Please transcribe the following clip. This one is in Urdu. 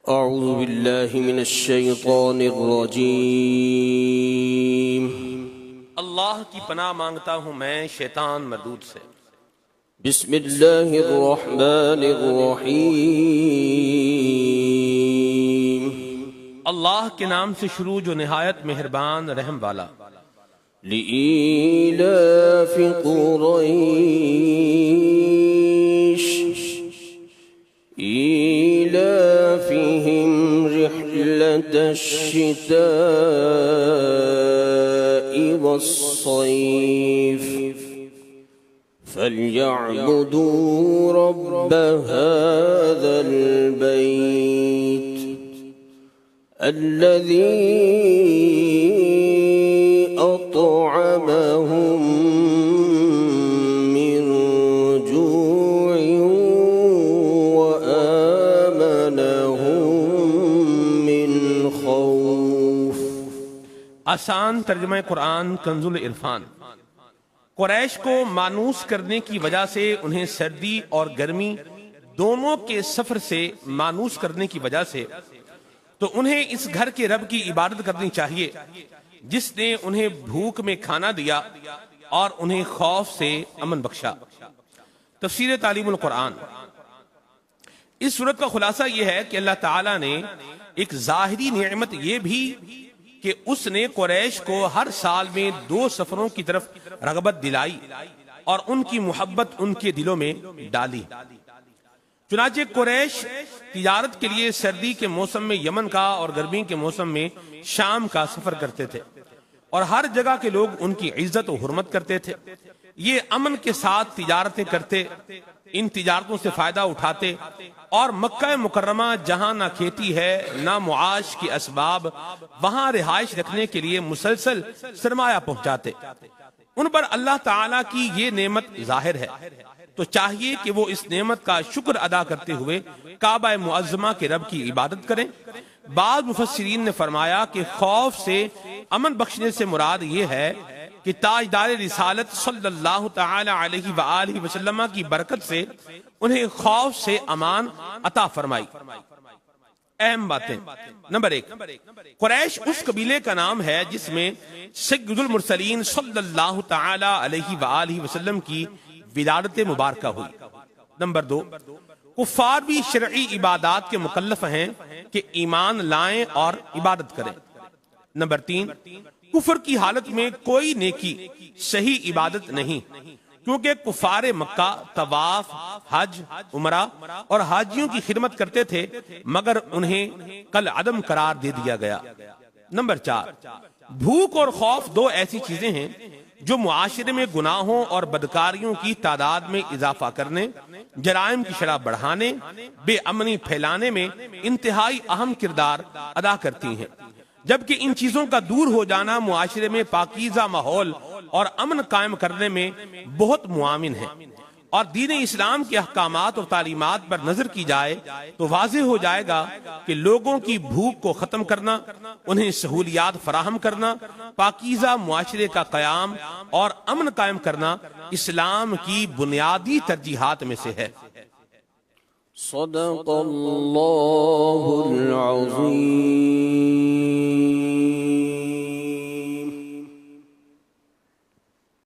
اعوذ باللہ من الشیطان الرجیم۔ اللہ کی پناہ مانگتا ہوں میں شیطان مردود سے۔ بسم اللہ الرحمن الرحیم۔ اللہ کے نام سے شروع جو نہایت مہربان رحم والا۔ لإیلاف قریش إيلافهم رحلة الشتاء والصيف فليعبدوا رب هذا البيت الذي أطعمهم من جوع آسان ترجمہ قرآن کنز العرفان۔ قریش کو مانوس کرنے کی وجہ سے، انہیں سردی اور گرمی دونوں کے سفر سے مانوس کرنے کی وجہ سے، تو انہیں اس گھر کے رب کی عبادت کرنی چاہیے جس نے انہیں بھوک میں کھانا دیا اور انہیں خوف سے امن بخشا۔ تفسیر تعلیم القرآن۔ اس صورت کا خلاصہ یہ ہے کہ اللہ تعالیٰ نے ایک ظاہری نعمت یہ بھی کہ اس نے قریش کو ہر سال میں 2 سفروں کی طرف رغبت دلائی اور ان کی محبت ان کے دلوں میں ڈالی۔ چنانچہ قریش تجارت کے لیے سردی کے موسم میں یمن کا اور گرمی کے موسم میں شام کا سفر کرتے تھے، اور ہر جگہ کے لوگ ان کی عزت و حرمت کرتے تھے۔ یہ امن کے ساتھ تجارتیں کرتے، ان تجارتوں سے فائدہ اٹھاتے، اور مکہ مکرمہ جہاں نہ کھیتی ہے نہ معاش کے اسباب، وہاں رہائش رکھنے کے لیے مسلسل سرمایہ پہنچاتے۔ ان پر اللہ تعالیٰ کی یہ نعمت ظاہر ہے، تو چاہیے کہ وہ اس نعمت کا شکر ادا کرتے ہوئے کعبہ معظمہ کے رب کی عبادت کریں۔ بعض مفسرین نے فرمایا کہ خوف سے امن بخشنے سے مراد یہ ہے کہ تاجدار رسالت صلی اللہ تعالی علیہ وآلہ وسلم کی برکت سے انہیں خوف سے امان عطا فرمائی۔ اہم باتیں۔ نمبر 1، قریش اس قبیلے کا نام ہے جس میں سید المرسلین صلی اللہ تعالی علیہ وآلہ وسلم کی ولادت مبارکہ ہوئی۔ نمبر 2، کفار بھی شرعی عبادات کے مکلف ہیں کہ ایمان لائیں اور عبادت کریں۔ نمبر 3، کفر کی حالت میں کوئی نیکی صحیح عبادت نہیں، کیونکہ کفار مکہ طواف، حج، عمرہ اور حاجیوں کی خدمت کرتے تھے، مگر انہیں کل عدم قرار دے دیا گیا۔ نمبر 4، بھوک اور خوف 2 ایسی چیزیں ہیں جو معاشرے میں گناہوں اور بدکاریوں کی تعداد میں اضافہ کرنے، جرائم کی شرح بڑھانے، بے امنی پھیلانے میں انتہائی اہم کردار ادا کرتی ہیں، جبکہ ان چیزوں کا دور ہو جانا معاشرے میں پاکیزہ ماحول اور امن قائم کرنے میں بہت معاون ہے۔ اور دین اسلام کے احکامات اور تعلیمات پر نظر کی جائے تو واضح ہو جائے گا کہ لوگوں کی بھوک کو ختم کرنا، انہیں سہولیات فراہم کرنا، پاکیزہ معاشرے کا قیام اور امن قائم کرنا اسلام کی بنیادی ترجیحات میں سے ہے۔ صدق اللہ العظیم۔